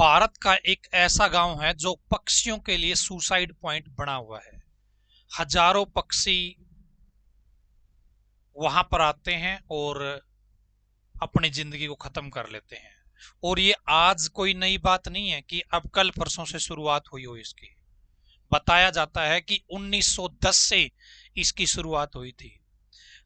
भारत का एक ऐसा गांव है जो पक्षियों के लिए सुसाइड पॉइंट बना हुआ है। हजारों पक्षी वहां पर आते हैं और अपनी जिंदगी को खत्म कर लेते हैं। और ये आज कोई नई बात नहीं है कि अब कल परसों से शुरुआत हुई हो इसकी। बताया जाता है कि 1910 से इसकी शुरुआत हुई थी।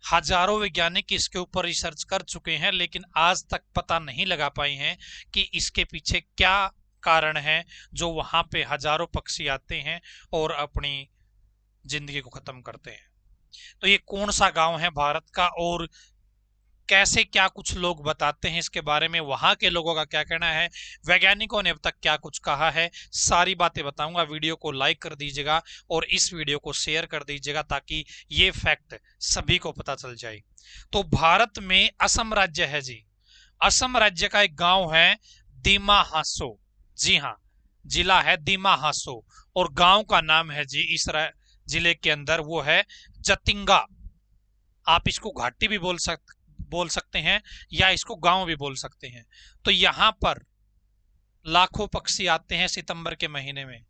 हजारों वैज्ञानिक इसके ऊपर रिसर्च कर चुके हैं, लेकिन आज तक पता नहीं लगा पाए हैं कि इसके पीछे क्या कारण है जो वहां पे हजारों पक्षी आते हैं और अपनी जिंदगी को खत्म करते हैं। तो ये कौन सा गांव है भारत का और कैसे क्या कुछ लोग बताते हैं इसके बारे में, वहां के लोगों का क्या कहना है, वैज्ञानिकों ने अब तक क्या कुछ कहा है, सारी बातें बताऊंगा। वीडियो को लाइक कर दीजिएगा और इस वीडियो को शेयर कर दीजिएगा ताकि ये फैक्ट सभी को पता चल जाए। तो भारत में असम राज्य है जी। असम राज्य का एक गांव है दीमा हासो। जी हाँ, जिला है दीमा हासो और गांव का नाम है जी इस जिले के अंदर वो है जतिंगा। आप इसको घाटी भी बोल सकते हैं या इसको गांव भी बोल सकते हैं। तो यहां पर लाखों पक्षी आते हैं सितंबर के महीने में।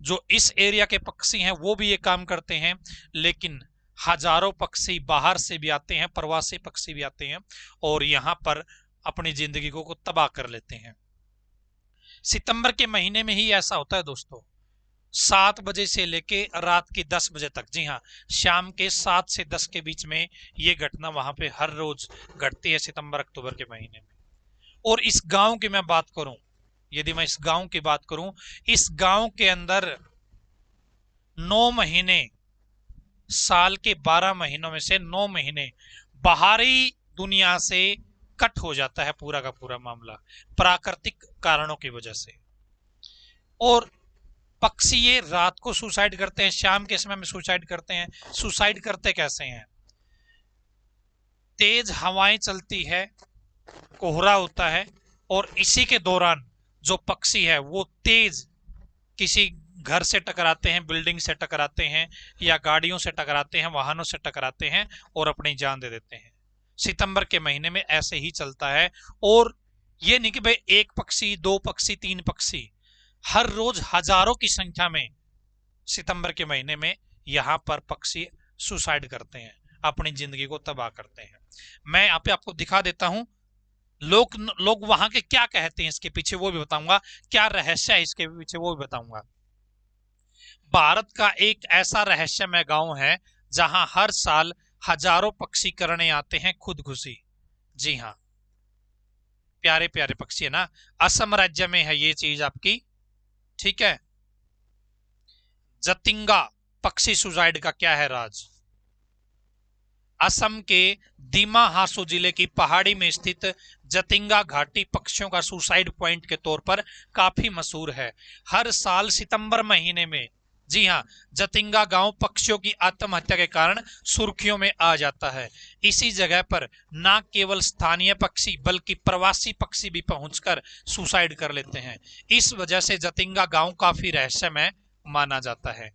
जो इस एरिया के पक्षी हैं वो भी ये काम करते हैं, लेकिन हजारों पक्षी बाहर से भी आते हैं, प्रवासी पक्षी भी आते हैं और यहां पर अपनी जिंदगी को तबाह कर लेते हैं। सितंबर के महीने में ही ऐसा होता है दोस्तों, 7 बजे से लेके रात के 10 बजे तक। जी हाँ, शाम के 7 से 10 के बीच में ये घटना वहां पे हर रोज घटती है सितंबर अक्टूबर के महीने में। और इस गांव की मैं बात करूं, यदि मैं इस गांव की बात करूं, इस गांव के अंदर 9 महीने, साल के 12 महीनों में से 9 महीने बाहरी दुनिया से कट हो जाता है पूरा का पूरा मामला, प्राकृतिक कारणों की वजह से। और पक्षी ये रात को सुसाइड करते हैं, शाम के समय में सुसाइड करते हैं। सुसाइड करते कैसे हैं? तेज हवाएं चलती है, कोहरा होता है और इसी के दौरान जो पक्षी है वो तेज किसी घर से टकराते हैं, बिल्डिंग से टकराते हैं या गाड़ियों से टकराते हैं, वाहनों से टकराते हैं और अपनी जान दे देते हैं। सितंबर के महीने में ऐसे ही चलता है। और ये नहीं कि भाई एक पक्षी, 2 पक्षी, 3 पक्षी, हर रोज हजारों की संख्या में सितंबर के महीने में यहां पर पक्षी सुसाइड करते हैं, अपनी जिंदगी को तबाह करते हैं। मैं यहाँ पे आपको दिखा देता हूं लोग वहां के क्या कहते हैं इसके पीछे, वो भी बताऊंगा। क्या रहस्य है इसके पीछे, वो भी बताऊंगा। भारत का एक ऐसा रहस्यमय गांव है जहां हर साल हजारों पक्षी करने आते हैं खुदकुशी। जी हाँ, प्यारे प्यारे पक्षी है ना। असम राज्य में है ये चीज आपकी, ठीक है। जतिंगा पक्षी सुसाइड का क्या है राज? असम के दीमा हासो जिले की पहाड़ी में स्थित जतिंगा घाटी पक्षियों का सुसाइड पॉइंट के तौर पर काफी मशहूर है। हर साल सितंबर महीने में, जी हाँ, जतिंगा गांव पक्षियों की आत्महत्या के कारण सुर्खियों में आ जाता है। इसी जगह पर न केवल स्थानीय पक्षी बल्कि प्रवासी पक्षी भी पहुंचकर सुसाइड कर लेते हैं। इस वजह से जतिंगा गांव काफी रहस्यमय माना जाता है।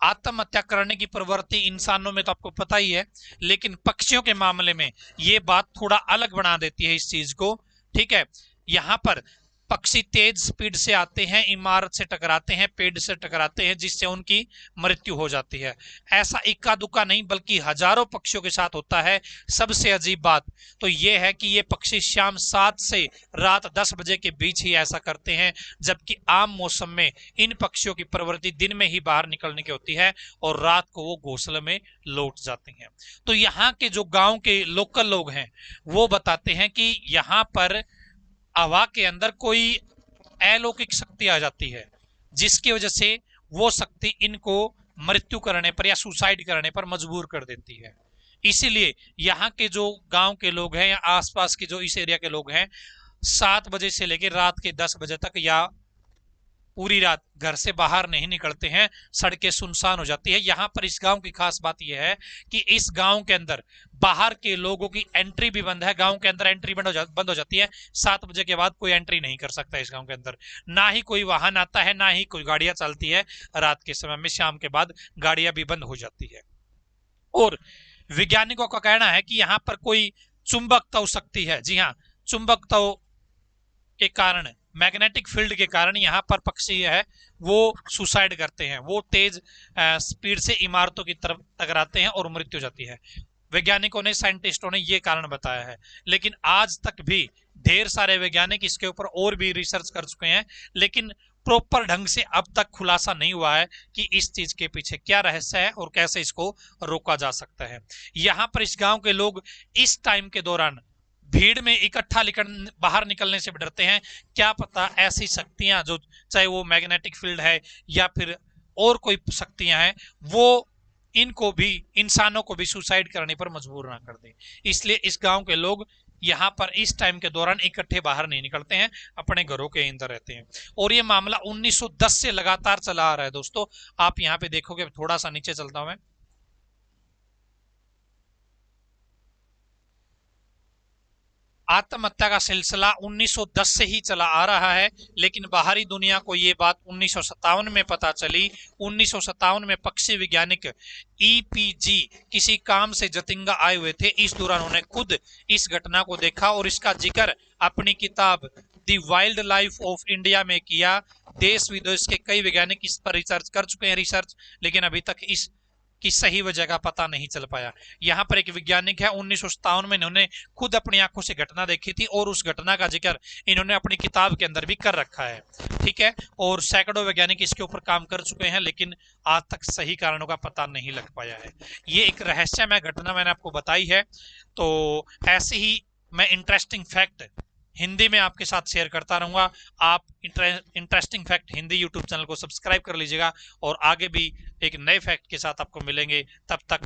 आत्महत्या करने की प्रवृत्ति इंसानों में तो आपको पता ही है, लेकिन पक्षियों के मामले में ये बात थोड़ा अलग बना देती है इस चीज को, ठीक है। यहां पर पक्षी तेज स्पीड से आते हैं, इमारत से टकराते हैं, पेड़ से टकराते हैं, जिससे उनकी मृत्यु हो जाती है। ऐसा इक्का दुक्का नहीं बल्कि हजारों पक्षियों के साथ होता है। सबसे अजीब बात तो यह है कि ये पक्षी शाम 7 से रात 10 बजे के बीच ही ऐसा करते हैं, जबकि आम मौसम में इन पक्षियों की प्रवृत्ति दिन में ही बाहर निकलने की होती है और रात को वो घोंसले में लौट जाते हैं। तो यहाँ के जो गांव के लोकल लोग हैं वो बताते हैं कि यहाँ पर हवा के अंदर कोई अलौकिक शक्ति आ जाती है, जिसकी वजह से वो शक्ति इनको मृत्यु करने पर या सुसाइड करने पर मजबूर कर देती है। इसीलिए यहाँ के जो गांव के लोग हैं या आसपास के जो इस एरिया के लोग हैं, 7 बजे से लेकर रात के 10 बजे तक या पूरी रात घर से बाहर नहीं निकलते हैं। सड़कें सुनसान हो जाती है। यहाँ पर इस गांव की खास बात यह है कि इस गांव के अंदर बाहर के लोगों की एंट्री भी बंद है। गांव के अंदर एंट्री बंद हो जाती है। 7 बजे के बाद कोई एंट्री नहीं कर सकता इस गांव के अंदर। ना ही कोई वाहन आता है, ना ही कोई गाड़ियां चलती है रात के समय में। शाम के बाद गाड़ियां भी बंद हो जाती है। और वैज्ञानिकों का कहना है कि यहाँ पर कोई चुंबकत्व शक्ति है। जी हाँ, चुंबकत्व के कारण मैग्नेटिक फील्ड के कारण यहाँ पर पक्षी है वो सुसाइड करते हैं, वो तेज स्पीड से इमारतों की तरफ टकराते हैं और मृत्यु हो जाती है। वैज्ञानिकों ने, साइंटिस्टों ने ये कारण बताया है, लेकिन आज तक भी ढेर सारे वैज्ञानिक इसके ऊपर और भी रिसर्च कर चुके हैं, लेकिन प्रॉपर ढंग से अब तक खुलासा नहीं हुआ है कि इस चीज के पीछे क्या रहस्य है और कैसे इसको रोका जा सकता है। यहां पर इस गांव के लोग इस टाइम के दौरान भीड़ में इकट्ठा बाहर निकलने से भी डरते हैं। क्या पता ऐसी शक्तियां, जो चाहे वो मैग्नेटिक फील्ड है या फिर और कोई शक्तियां हैं, वो इनको भी, इंसानों को भी सुसाइड करने पर मजबूर ना कर दे। इसलिए इस गांव के लोग यहाँ पर इस टाइम के दौरान इकट्ठे बाहर नहीं निकलते हैं, अपने घरों के अंदर रहते हैं। और ये मामला 1910 से लगातार चला आ रहा है दोस्तों। आप यहाँ पे देखोगे, थोड़ा सा नीचे चलता हूं मैं, आत्महत्या का सिलसिला 1910 से ही चला आ रहा है, लेकिन बाहरी दुनिया को ये बात 1957 में पता चली। 1957 में पक्षी वैज्ञानिक ईपीजी किसी काम से जतिंगा आए हुए थे। इस दौरान उन्होंने खुद इस घटना को देखा और इसका जिक्र अपनी किताब दी वाइल्ड लाइफ ऑफ इंडिया में किया। देश विदेश के कई वैज्ञानिक इस पर रिसर्च कर चुके हैं, लेकिन अभी तक इस की सही वजह का पता नहीं चल पाया। यहाँ पर एक वैज्ञानिक है, 1957 में इन्होंने खुद अपनी आंखों से घटना देखी थी और उस घटना का जिक्र इन्होंने अपनी किताब के अंदर भी कर रखा है, ठीक है। और सैकड़ों वैज्ञानिक इसके ऊपर काम कर चुके हैं, लेकिन आज तक सही कारणों का पता नहीं लग पाया है। ये एक रहस्यमय घटना मैंने आपको बताई है। तो ऐसे ही मैं इंटरेस्टिंग फैक्ट हिंदी में आपके साथ शेयर करता रहूंगा। आप interesting fact Hindi YouTube channel को सब्सक्राइब कर लीजिएगा और आगे भी एक नए फैक्ट के साथ आपको मिलेंगे। तब तक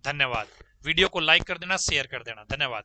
धन्यवाद। वीडियो को लाइक कर देना, शेयर कर देना। धन्यवाद।